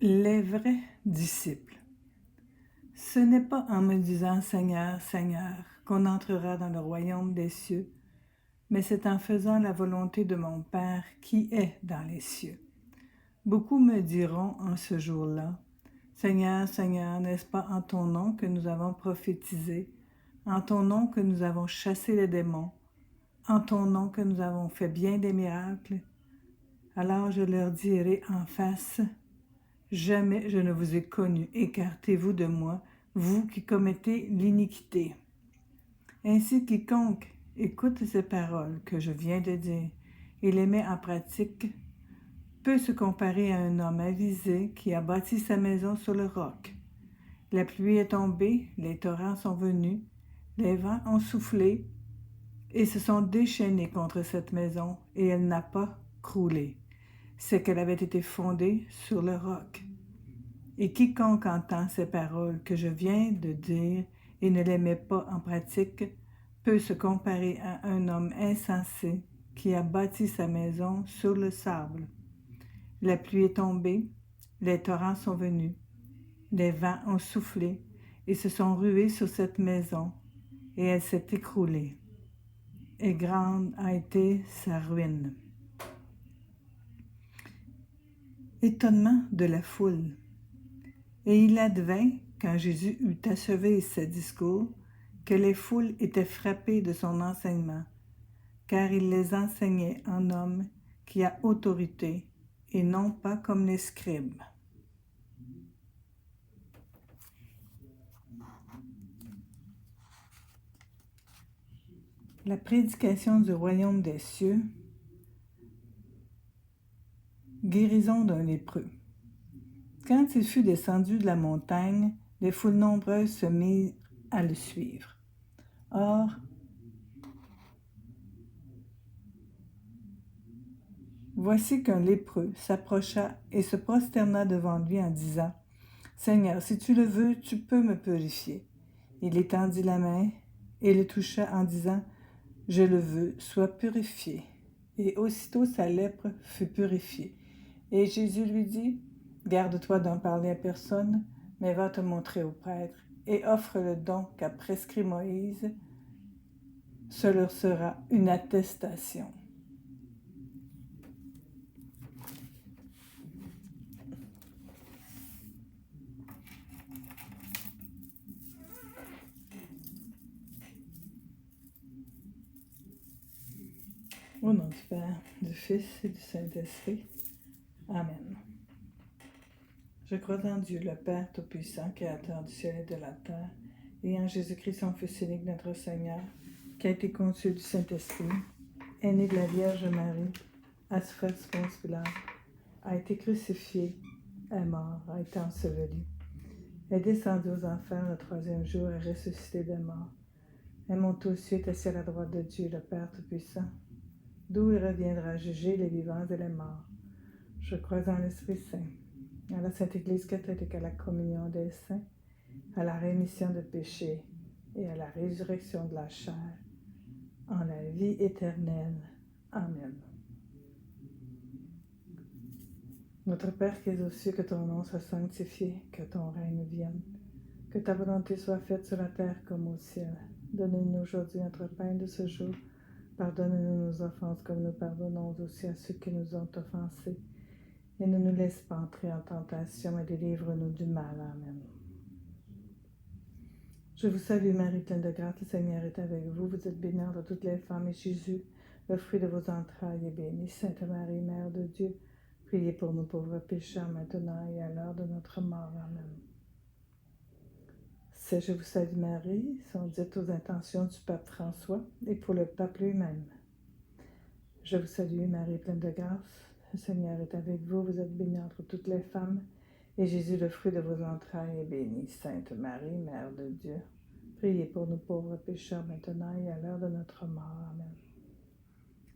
Les vrais disciples. Ce n'est pas en me disant « Seigneur, Seigneur » qu'on entrera dans le royaume des cieux, mais c'est en faisant la volonté de mon Père qui est dans les cieux. Beaucoup me diront en ce jour-là, « Seigneur, Seigneur, n'est-ce pas en ton nom que nous avons prophétisé, en ton nom que nous avons chassé les démons, en ton nom que nous avons fait bien des miracles ?» Alors je leur dirai en face, « Jamais je ne vous ai connu, écartez-vous de moi, vous qui commettez l'iniquité. » Ainsi quiconque écoute ces paroles que je viens de dire et les met en pratique peut se comparer à un homme avisé qui a bâti sa maison sur le roc. La pluie est tombée, les torrents sont venus, les vents ont soufflé et se sont déchaînés contre cette maison et elle n'a pas croulé. C'est qu'elle avait été fondée sur le roc. Et quiconque entend ces paroles que je viens de dire et ne les met pas en pratique peut se comparer à un homme insensé qui a bâti sa maison sur le sable. La pluie est tombée, les torrents sont venus, les vents ont soufflé et se sont rués sur cette maison, et elle s'est écroulée. Et grande a été sa ruine. Étonnement de la foule. Et il advint, quand Jésus eut achevé ce discours, que les foules étaient frappées de son enseignement, car il les enseignait en homme qui a autorité, et non pas comme les scribes. La prédication du royaume des cieux, guérison d'un lépreux. Quand il fut descendu de la montagne, des foules nombreuses se mirent à le suivre. Or, voici qu'un lépreux s'approcha et se prosterna devant lui en disant, « Seigneur, si tu le veux, tu peux me purifier. » Il étendit la main et le toucha en disant, « Je le veux, sois purifié. » Et aussitôt sa lèpre fut purifiée. Et Jésus lui dit, « Garde-toi d'en parler à personne, mais va te montrer au prêtre et offre le don qu'a prescrit Moïse. Ce leur sera une attestation. » Au nom du Père, du Fils et du Saint-Esprit. Amen. Je crois en Dieu, le Père Tout-Puissant, Créateur du ciel et de la terre, et en Jésus-Christ, son Fils unique, notre Seigneur, qui a été conçu du Saint-Esprit, est né de la Vierge Marie, a souffert du Ponce Pilate, a été crucifié, est mort, a été enseveli, est descendu aux enfers le troisième jour, est ressuscité des morts, est monté aux cieux, est assis à la droite de Dieu, le Père Tout-Puissant, d'où il reviendra juger les vivants et les morts. Je crois en l'Esprit Saint, à la Sainte Église catholique, à la communion des saints, à la rémission des péchés et à la résurrection de la chair, en la vie éternelle. Amen. Notre Père qui es aux cieux, que ton nom soit sanctifié, que ton règne vienne, que ta volonté soit faite sur la terre comme au ciel. Donne-nous aujourd'hui notre pain de ce jour. Pardonne-nous nos offenses comme nous pardonnons aussi à ceux qui nous ont offensés. Et ne nous laisse pas entrer en tentation, mais délivre-nous du mal. Amen. Je vous salue Marie, pleine de grâce, le Seigneur est avec vous. Vous êtes bénie entre toutes les femmes, et Jésus, le fruit de vos entrailles, est béni. Sainte Marie, Mère de Dieu, priez pour nous pauvres pécheurs, maintenant et à l'heure de notre mort. Amen. Ces Je vous salue Marie sont dites aux intentions du pape François et pour le pape lui-même. Je vous salue Marie, pleine de grâce, le Seigneur est avec vous. Vous êtes bénie entre toutes les femmes, et Jésus, le fruit de vos entrailles, est béni. Sainte Marie, Mère de Dieu, priez pour nous pauvres pécheurs, maintenant et à l'heure de notre mort. Amen.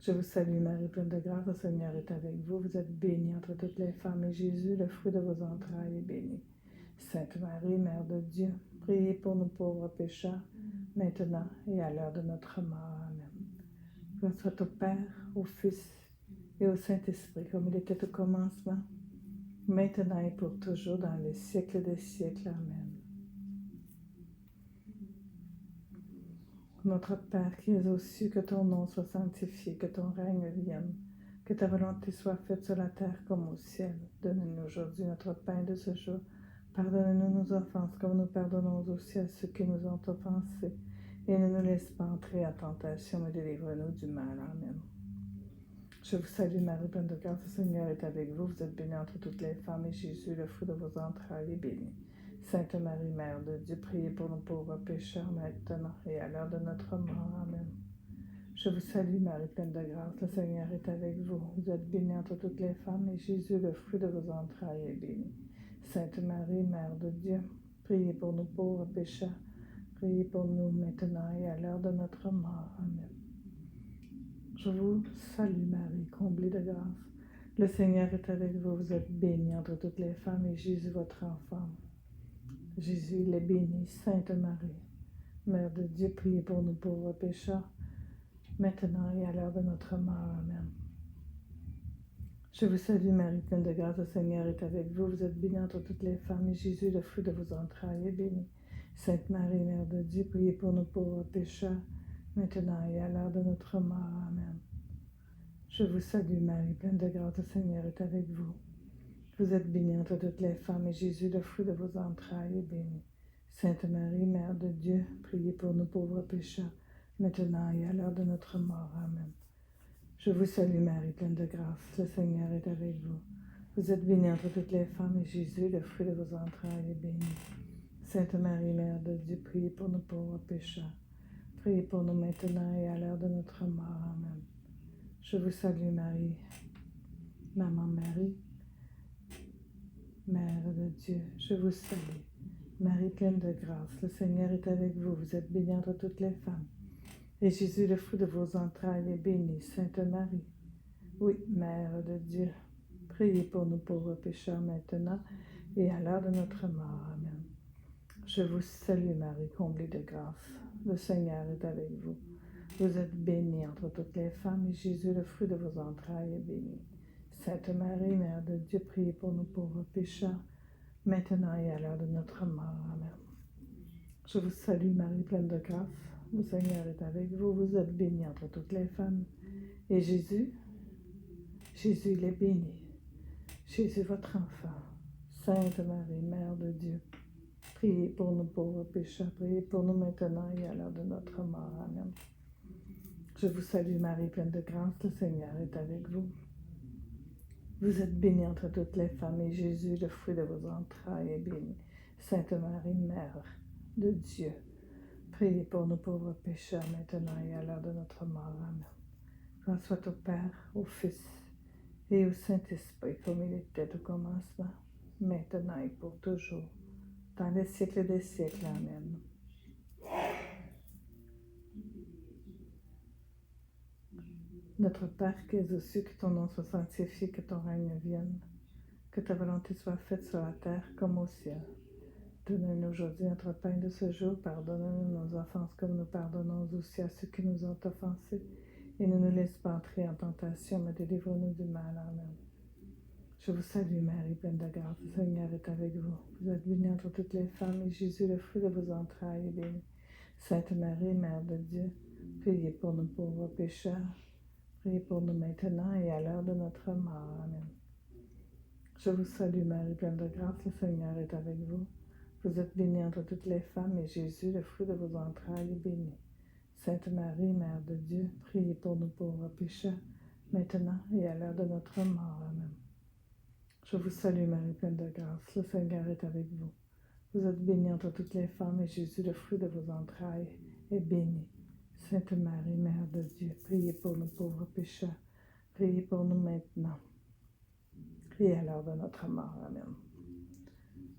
Je vous salue Marie, pleine de grâce, le Seigneur est avec vous. Vous êtes bénie entre toutes les femmes, et Jésus, le fruit de vos entrailles, est béni. Sainte Marie, Mère de Dieu, priez pour nous pauvres pécheurs, maintenant et à l'heure de notre mort. Amen. Gloire soit au Père, au Fils et au Saint-Esprit, comme il était au commencement, maintenant et pour toujours, dans les siècles des siècles. Amen. Notre Père qui es aux cieux, que ton nom soit sanctifié, que ton règne vienne, que ta volonté soit faite sur la terre comme au ciel. Donne-nous aujourd'hui notre pain de ce jour. Pardonne-nous nos offenses, comme nous pardonnons aussi à ceux qui nous ont offensés. Et ne nous laisse pas entrer en tentation, mais délivre-nous du mal. Amen. Je vous salue Marie, pleine de grâce, le Seigneur est avec vous. Vous êtes bénie entre toutes les femmes, et Jésus, le fruit de vos entrailles, est béni. Sainte Marie, Mère de Dieu, priez pour nous pauvres pécheurs, maintenant et à l'heure de notre mort. Amen. Je vous salue Marie, pleine de grâce, le Seigneur est avec vous. Vous êtes bénie entre toutes les femmes, et Jésus, le fruit de vos entrailles, est béni. Sainte Marie, Mère de Dieu, priez pour nous pauvres pécheurs, priez pour nous maintenant et à l'heure de notre mort. Amen. Je vous salue Marie, comblée de grâce. Le Seigneur est avec vous, vous êtes bénie entre toutes les femmes, et Jésus, votre enfant. Jésus, il est béni. Sainte Marie, Mère de Dieu, priez pour nous pauvres pécheurs, maintenant et à l'heure de notre mort. Amen. Je vous salue Marie, pleine de grâce, le Seigneur est avec vous, vous êtes bénie entre toutes les femmes, et Jésus, le fruit de vos entrailles, est béni. Sainte Marie, Mère de Dieu, priez pour nous pauvres pécheurs, maintenant et à l'heure de notre mort. Amen. Je vous salue Marie, pleine de grâce, le Seigneur est avec vous. Vous êtes bénie entre toutes les femmes, et Jésus, le fruit de vos entrailles, est béni. Sainte Marie, Mère de Dieu, priez pour nous pauvres pécheurs, maintenant et à l'heure de notre mort. Amen. Je vous salue Marie, pleine de grâce, le Seigneur est avec vous. Vous êtes bénie entre toutes les femmes, et Jésus, le fruit de vos entrailles, est béni. Sainte Marie, Mère de Dieu, priez pour nous pauvres pécheurs, priez pour nous maintenant et à l'heure de notre mort. Amen. Je vous salue Marie, Maman Marie, Mère de Dieu, je vous salue. Marie pleine de grâce, le Seigneur est avec vous, vous êtes bénie entre toutes les femmes. Et Jésus, le fruit de vos entrailles, est béni. Sainte Marie, oui, Mère de Dieu, priez pour nous pauvres pécheurs maintenant et à l'heure de notre mort. Amen. Je vous salue Marie, comblée de grâce, le Seigneur est avec vous. Vous êtes bénie entre toutes les femmes, et Jésus, le fruit de vos entrailles, est béni. Sainte Marie, Mère de Dieu, priez pour nous pauvres pécheurs, maintenant et à l'heure de notre mort. Amen. Je vous salue Marie, pleine de grâce, le Seigneur est avec vous. Vous êtes bénie entre toutes les femmes. Et Jésus, il est béni. Jésus, votre enfant. Sainte Marie, Mère de Dieu, priez pour nous pauvres pécheurs, priez pour nous maintenant et à l'heure de notre mort. Amen. Je vous salue Marie, pleine de grâce, le Seigneur est avec vous. Vous êtes bénie entre toutes les femmes, et Jésus, le fruit de vos entrailles, est béni. Sainte Marie, Mère de Dieu, priez pour nous pauvres pécheurs, maintenant et à l'heure de notre mort. Amen. Gloire soit au Père, au Fils et au Saint-Esprit, comme il était au commencement, maintenant et pour toujours, dans les siècles des siècles. Amen. Notre Père qui es aux cieux, que ton nom soit sanctifié, que ton règne vienne, que ta volonté soit faite sur la terre comme au ciel. Donne-nous aujourd'hui notre pain de ce jour, pardonne-nous nos offenses comme nous pardonnons aussi à ceux qui nous ont offensés, et ne nous laisse pas entrer en tentation, mais délivre-nous du mal. Amen. Je vous salue Marie, pleine de grâce, le Seigneur est avec vous. Vous êtes bénie entre toutes les femmes, et Jésus, le fruit de vos entrailles, est béni. Sainte Marie, Mère de Dieu, priez pour nous pauvres pécheurs, priez pour nous maintenant et à l'heure de notre mort. Amen. Je vous salue Marie, pleine de grâce, le Seigneur est avec vous. Vous êtes bénie entre toutes les femmes, et Jésus, le fruit de vos entrailles, est béni. Sainte Marie, Mère de Dieu, priez pour nous pauvres pécheurs, maintenant et à l'heure de notre mort. Amen. Je vous salue Marie, pleine de grâce, le Seigneur est avec vous. Vous êtes bénie entre toutes les femmes, et Jésus, le fruit de vos entrailles, est béni. Sainte Marie, Mère de Dieu, priez pour nous pauvres pécheurs, priez pour nous maintenant et à l'heure de notre mort. Amen.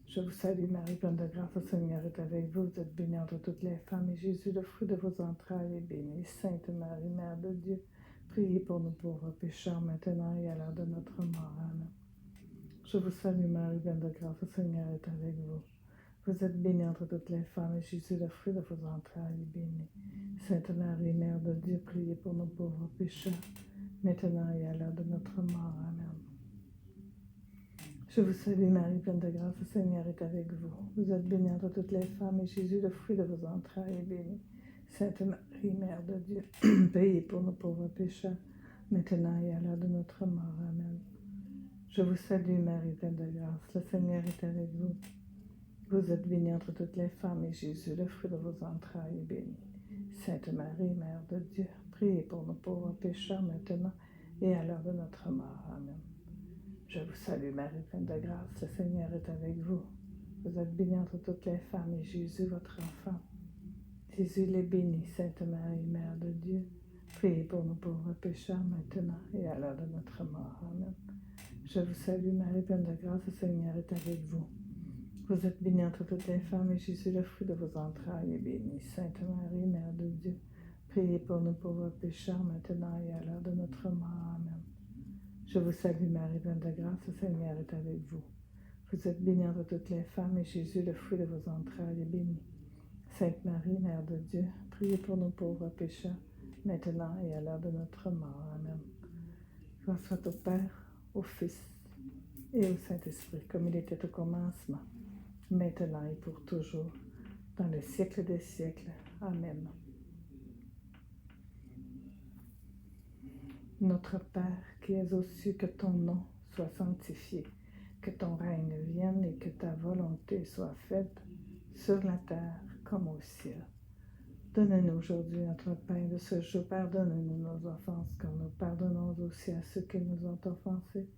Je vous salue Marie, pleine de grâce, le Seigneur est avec vous. Vous êtes bénie entre toutes les femmes, et Jésus, le fruit de vos entrailles, est béni. Sainte Marie, Mère de Dieu, priez pour nous pauvres pécheurs, maintenant et à l'heure de notre mort. Amen. Je vous salue Marie, pleine de grâce, le Seigneur est avec vous. Vous êtes bénie entre toutes les femmes, et Jésus, le fruit de vos entrailles, est béni. Sainte Marie, Mère de Dieu, priez pour nous pauvres pécheurs, maintenant et à l'heure de notre mort. Amen. Je vous salue Marie, pleine de grâce, le Seigneur est avec vous. Vous êtes bénie entre toutes les femmes, et Jésus, le fruit de vos entrailles, est béni. Sainte Marie, Mère de Dieu, priez pour nos pauvres pécheurs, maintenant et à l'heure de notre mort. Amen. Je vous salue Marie, pleine de grâce, le Seigneur est avec vous. Vous êtes bénie entre toutes les femmes, et Jésus, le fruit de vos entrailles, est béni. Sainte Marie, Mère de Dieu, priez pour nos pauvres pécheurs, maintenant et à l'heure de notre mort. Amen. Je vous salue Marie, pleine de grâce, le Seigneur est avec vous. Vous êtes bénie entre toutes les femmes, et Jésus, votre enfant. Jésus est béni. Sainte Marie, Mère de Dieu, priez pour nos pauvres pécheurs, maintenant et à l'heure de notre mort. Amen. Je vous salue Marie, pleine de grâce, le Seigneur est avec vous. Vous êtes bénie entre toutes les femmes, et Jésus, le fruit de vos entrailles, est béni. Sainte Marie, Mère de Dieu, priez pour nos pauvres pécheurs, maintenant et à l'heure de notre mort. Amen. Je vous salue Marie, pleine de grâce, le Seigneur est avec vous. Vous êtes bénie entre toutes les femmes, et Jésus, le fruit de vos entrailles, est béni. Sainte Marie, Mère de Dieu, priez pour nos pauvres pécheurs, maintenant et à l'heure de notre mort. Amen. Gloire soit au Père, au Fils et au Saint-Esprit, comme il était au commencement, maintenant et pour toujours, dans le siècle des siècles. Amen. Notre Père, qui es aux cieux, que ton nom soit sanctifié, que ton règne vienne et que ta volonté soit faite sur la terre comme au ciel. Donne-nous aujourd'hui notre pain de ce jour. Pardonne-nous nos offenses, comme nous pardonnons aussi à ceux qui nous ont offensés.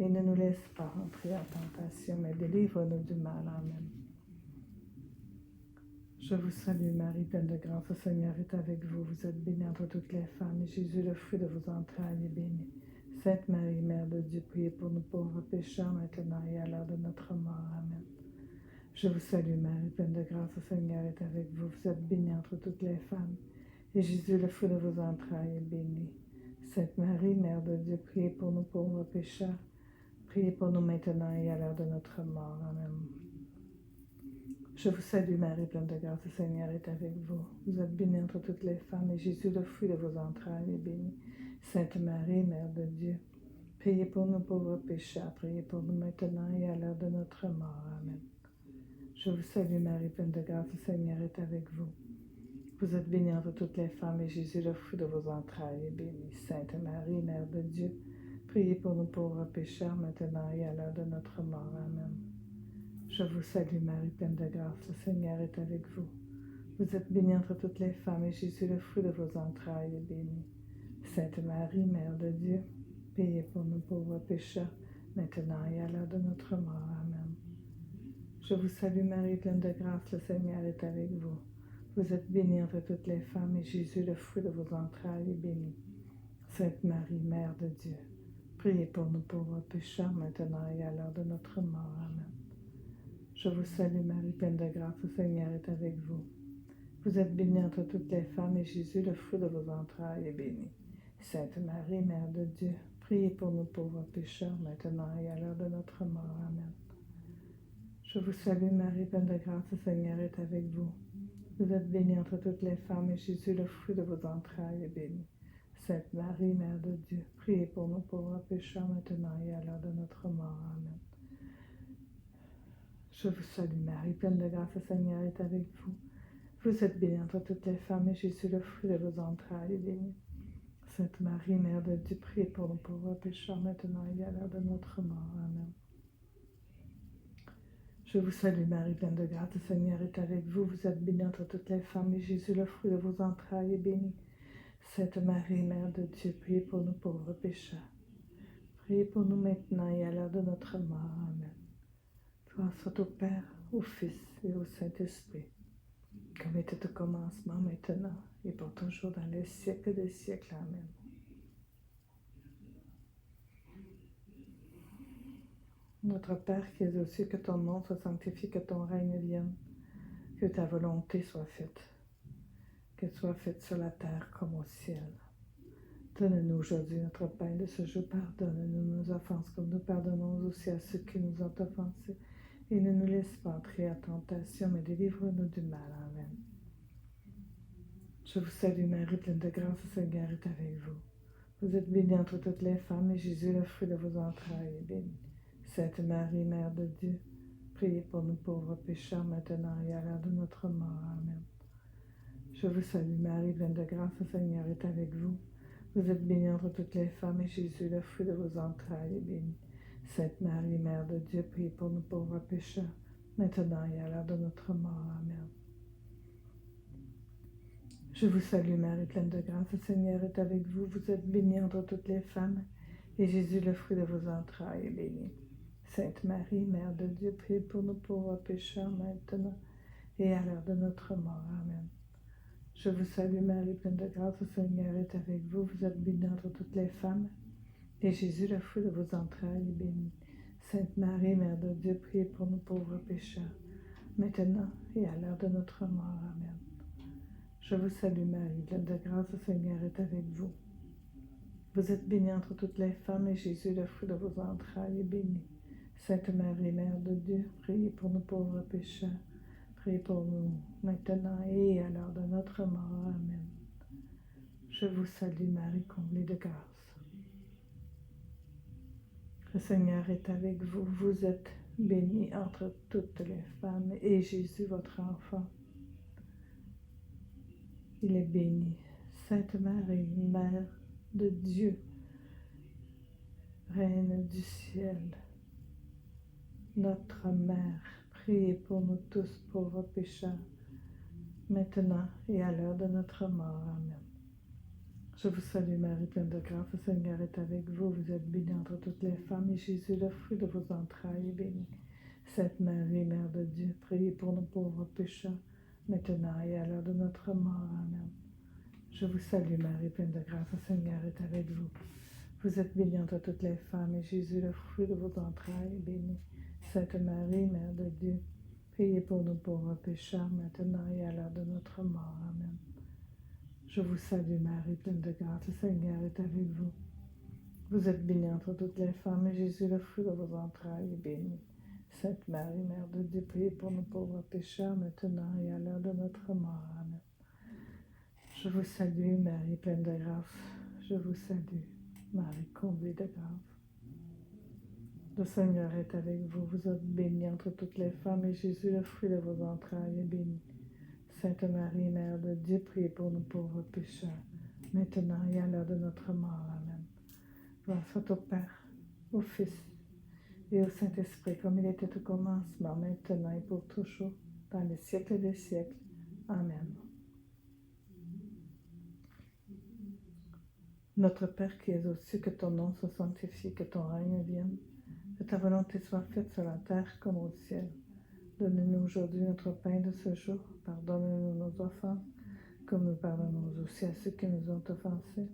Et ne nous laisse pas entrer en tentation, mais délivre-nous du mal. Amen. Je vous salue Marie, pleine de grâce, le Seigneur est avec vous. Vous êtes bénie entre toutes les femmes, et Jésus, le fruit de vos entrailles, est béni. Sainte Marie, Mère de Dieu, priez pour nous pauvres pécheurs, maintenant et à l'heure de notre mort. Amen. Je vous salue Marie, pleine de grâce, le Seigneur est avec vous. Vous êtes bénie entre toutes les femmes, et Jésus, le fruit de vos entrailles, est béni. Sainte Marie, Mère de Dieu, priez pour nous pauvres pécheurs, priez pour nous maintenant et à l'heure de notre mort. Amen. Je vous salue Marie, pleine de grâce, le Seigneur est avec vous. Vous êtes bénie entre toutes les femmes, et Jésus, le fruit de vos entrailles, est béni. Sainte Marie, Mère de Dieu, priez pour nous pauvres pécheurs, priez pour nous maintenant et à l'heure de notre mort. Amen. Je vous salue Marie, pleine de grâce, le Seigneur est avec vous. Vous êtes bénie entre toutes les femmes, et Jésus, le fruit de vos entrailles, est béni. Sainte Marie, Mère de Dieu, priez pour nous pauvres pécheurs, maintenant et à l'heure de notre mort. Amen. Je vous salue Marie, pleine de grâce, le Seigneur est avec vous. Vous êtes bénie entre toutes les femmes, et Jésus, le fruit de vos entrailles, est béni. Sainte Marie, Mère de Dieu, priez pour nous pauvres pécheurs, maintenant et à l'heure de notre mort. Amen. Je vous salue Marie, pleine de grâce, le Seigneur est avec vous. Vous êtes bénie entre toutes les femmes, et Jésus, le fruit de vos entrailles, est béni. Sainte Marie, Mère de Dieu, priez pour nous pauvres pécheurs, maintenant et à l'heure de notre mort. Amen. Je vous salue Marie, pleine de grâce, le Seigneur est avec vous. Vous êtes bénie entre toutes les femmes, et Jésus, le fruit de vos entrailles, est béni. Sainte Marie, Mère de Dieu, priez pour nous pauvres pécheurs, maintenant et à l'heure de notre mort. Amen. Je vous salue Marie, pleine de grâce, le Seigneur est avec vous. Vous êtes bénie entre toutes les femmes, et Jésus, le fruit de vos entrailles, est béni. Sainte Marie, Mère de Dieu, priez pour nous pauvres pécheurs, maintenant et à l'heure de notre mort. Amen. Je vous salue Marie, pleine de grâce, le Seigneur est avec vous. Vous êtes bénie entre toutes les femmes, et Jésus, le fruit de vos entrailles, est béni. Sainte Marie, Mère de Dieu, priez pour nous pauvres pécheurs, maintenant et à l'heure de notre mort. Amen. Je vous salue Marie, pleine de grâce, le Seigneur est avec vous. Vous êtes bénie entre toutes les femmes, et Jésus, le fruit de vos entrailles, est béni. Sainte Marie, Mère de Dieu, priez pour nous pauvres pécheurs. Priez pour nous maintenant et à l'heure de notre mort. Amen. Gloire soit au Père, au Fils et au Saint-Esprit, comme était au commencement, maintenant et pour toujours, dans les siècles des siècles. Amen. Notre Père qui es aux cieux, que ton nom soit sanctifié, que ton règne vienne, que ta volonté soit faite, qu'elle soit faite sur la terre comme au ciel. Donne-nous aujourd'hui notre pain de ce jour. Pardonne-nous nos offenses, comme nous pardonnons aussi à ceux qui nous ont offensés. Et ne nous laisse pas entrer en tentation, mais délivre-nous du mal. Amen. Je vous salue Marie, pleine de grâce, le Seigneur est avec vous. Vous êtes bénie entre toutes les femmes, et Jésus, le fruit de vos entrailles, est béni. Sainte Marie, Mère de Dieu, priez pour nous pauvres pécheurs, maintenant et à l'heure de notre mort. Amen. Je vous salue Marie, pleine de grâce, le Seigneur est avec vous. Vous êtes bénie entre toutes les femmes, et Jésus, le fruit de vos entrailles, est béni. Sainte Marie, Mère de Dieu, priez pour nous pauvres pécheurs, maintenant et à l'heure de notre mort. Amen. Je vous salue Marie, pleine de grâce, le Seigneur est avec vous. Vous êtes bénie entre toutes les femmes, et Jésus, le fruit de vos entrailles, est béni. Sainte Marie, Mère de Dieu, priez pour nous pauvres pécheurs, maintenant et à l'heure de notre mort. Amen. Je vous salue Marie, pleine de grâce, le Seigneur est avec vous. Vous êtes bénie entre toutes les femmes, et Jésus, le fruit de vos entrailles, est béni. Sainte Marie, Mère de Dieu, priez pour nous pauvres pécheurs, maintenant et à l'heure de notre mort. Amen. Je vous salue Marie, pleine de grâce, le Seigneur est avec vous. Vous êtes bénie entre toutes les femmes, et Jésus, le fruit de vos entrailles, est béni. Sainte Marie, Mère de Dieu, priez pour nous pauvres pécheurs, priez pour nous maintenant et à l'heure de notre mort. Amen. Je vous salue Marie, comblée de grâce. Le Seigneur est avec vous. Vous êtes bénie entre toutes les femmes, et Jésus, votre enfant, il est béni. Sainte Marie, Mère de Dieu, Reine du ciel, notre Mère, priez pour nous tous pauvres pécheurs, maintenant et à l'heure de notre mort. Amen. Je vous salue Marie, pleine de grâce, le Seigneur est avec vous. Vous êtes bénie entre toutes les femmes, et Jésus, le fruit de vos entrailles, est béni. Sainte Marie, Mère de Dieu, priez pour nous pauvres pécheurs, maintenant et à l'heure de notre mort. Amen. Je vous salue Marie, pleine de grâce, le Seigneur est avec vous. Vous êtes bénie entre toutes les femmes, et Jésus, le fruit de vos entrailles, est béni. Sainte Marie, Mère de Dieu, priez pour nous pauvres pécheurs, maintenant et à l'heure de notre mort. Amen. Je vous salue Marie, pleine de grâce, le Seigneur est avec vous. Vous êtes bénie entre toutes les femmes, et Jésus, le fruit de vos entrailles, est béni. Sainte Marie, Mère de Dieu, priez pour nous pauvres pécheurs, maintenant et à l'heure de notre mort. Amen. Je vous salue Marie, pleine de grâce. Je vous salue Marie, comblée de grâce. Le Seigneur est avec vous. Vous êtes bénie entre toutes les femmes, et Jésus, le fruit de vos entrailles, est béni. Sainte Marie, Mère de Dieu, priez pour nous pauvres pécheurs, maintenant et à l'heure de notre mort. Amen. Gloire soit au Père, au Fils et au Saint-Esprit, comme il était au commencement, maintenant et pour toujours, dans les siècles des siècles. Amen. Notre Père qui es aux cieux, que ton nom soit sanctifié, que ton règne vienne, que ta volonté soit faite sur la terre comme au ciel. Donne-nous aujourd'hui notre pain de ce jour. Pardonne-nous nos offenses, comme nous pardonnons aussi à ceux qui nous ont offensés.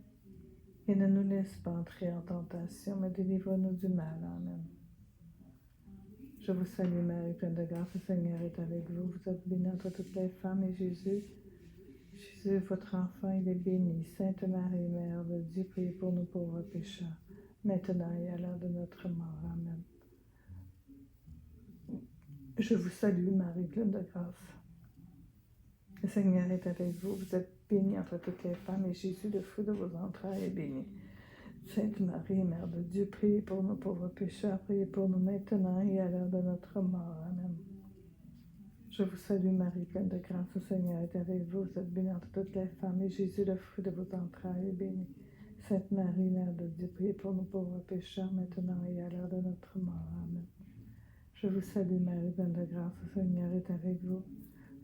Et ne nous laisse pas entrer en tentation, mais délivre-nous du mal. Amen. Je vous salue Marie, pleine de grâce, le Seigneur est avec vous. Vous êtes bénie entre toutes les femmes, et Jésus, votre enfant, il est béni. Sainte Marie, Mère de Dieu, priez pour nous pauvres pécheurs, maintenant et à l'heure de notre mort. Amen. Je vous salue Marie, pleine de grâce. Le Seigneur est avec vous. Vous êtes bénie entre toutes les femmes, et Jésus, le fruit de vos entrailles, est béni. Sainte Marie, Mère de Dieu, priez pour nous pauvres pécheurs, priez pour nous maintenant et à l'heure de notre mort. Amen. Je vous salue Marie, pleine de grâce, le Seigneur est avec vous. Vous êtes bénie entre toutes les femmes, et Jésus, le fruit de vos entrailles, est béni. Sainte Marie, Mère de Dieu, priez pour nous pauvres pécheurs, maintenant et à l'heure de notre mort. Amen. Je vous salue Marie, pleine de grâce, le Seigneur est avec vous.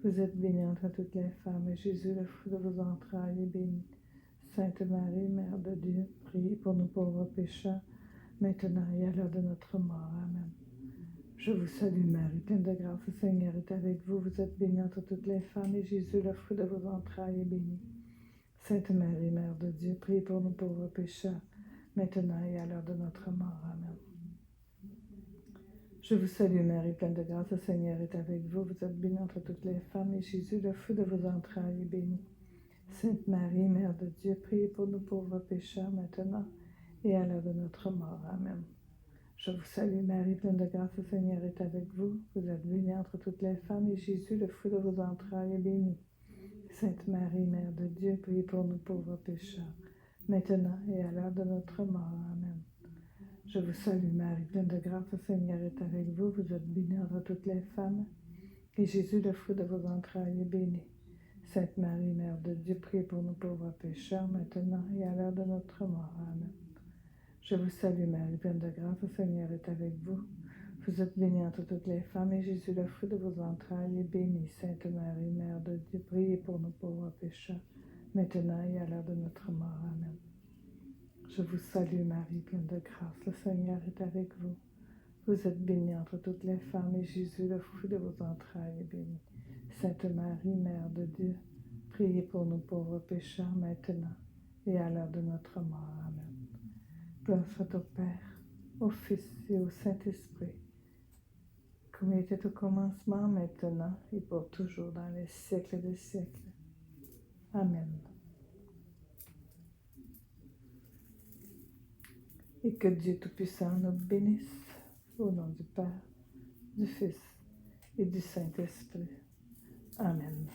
Vous êtes bénie entre toutes les femmes, et Jésus, le fruit de vos entrailles, est béni. Sainte Marie, Mère de Dieu, priez pour nous pauvres pécheurs, maintenant et à l'heure de notre mort. Amen. Je vous salue Marie, pleine de grâce, le Seigneur est avec vous. Vous êtes bénie entre toutes les femmes, et Jésus, le fruit de vos entrailles, est béni. Sainte Marie, Mère de Dieu, priez pour nous pauvres pécheurs, maintenant et à l'heure de notre mort. Amen. Je vous salue Marie, pleine de grâce, le Seigneur est avec vous. Vous êtes bénie entre toutes les femmes, et Jésus, le fruit de vos entrailles, est béni. Sainte Marie, Mère de Dieu, priez pour nous pauvres pécheurs, maintenant et à l'heure de notre mort. Amen. Je vous salue Marie, pleine de grâce, le Seigneur est avec vous. Vous êtes bénie entre toutes les femmes, et Jésus, le fruit de vos entrailles, est béni. Sainte Marie, Mère de Dieu, priez pour nous pauvres pécheurs, maintenant et à l'heure de notre mort. Amen. Je vous salue Marie, pleine de grâce, le Seigneur est avec vous. Vous êtes bénie entre toutes les femmes, et Jésus, le fruit de vos entrailles, est béni. Sainte Marie, Mère de Dieu, priez pour nous pauvres pécheurs, maintenant et à l'heure de notre mort. Amen. Je vous salue Marie, pleine de grâce, le Seigneur est avec vous. Vous êtes bénie entre toutes les femmes, et Jésus, le fruit de vos entrailles, est béni. Sainte Marie, Mère de Dieu, priez pour nous pauvres pécheurs, maintenant et à l'heure de notre mort. Amen. Je vous salue Marie, pleine de grâce, le Seigneur est avec vous. Vous êtes bénie entre toutes les femmes, et Jésus, le fruit de vos entrailles, est béni. Sainte Marie, Mère de Dieu, priez pour nous pauvres pécheurs, maintenant et à l'heure de notre mort. Amen. Gloire soit au Père, au Fils et au Saint-Esprit, comme il était au commencement, maintenant et pour toujours, dans les siècles des siècles. Amen. Et que Dieu Tout-Puissant nous bénisse, au nom du Père, du Fils et du Saint-Esprit. Amen.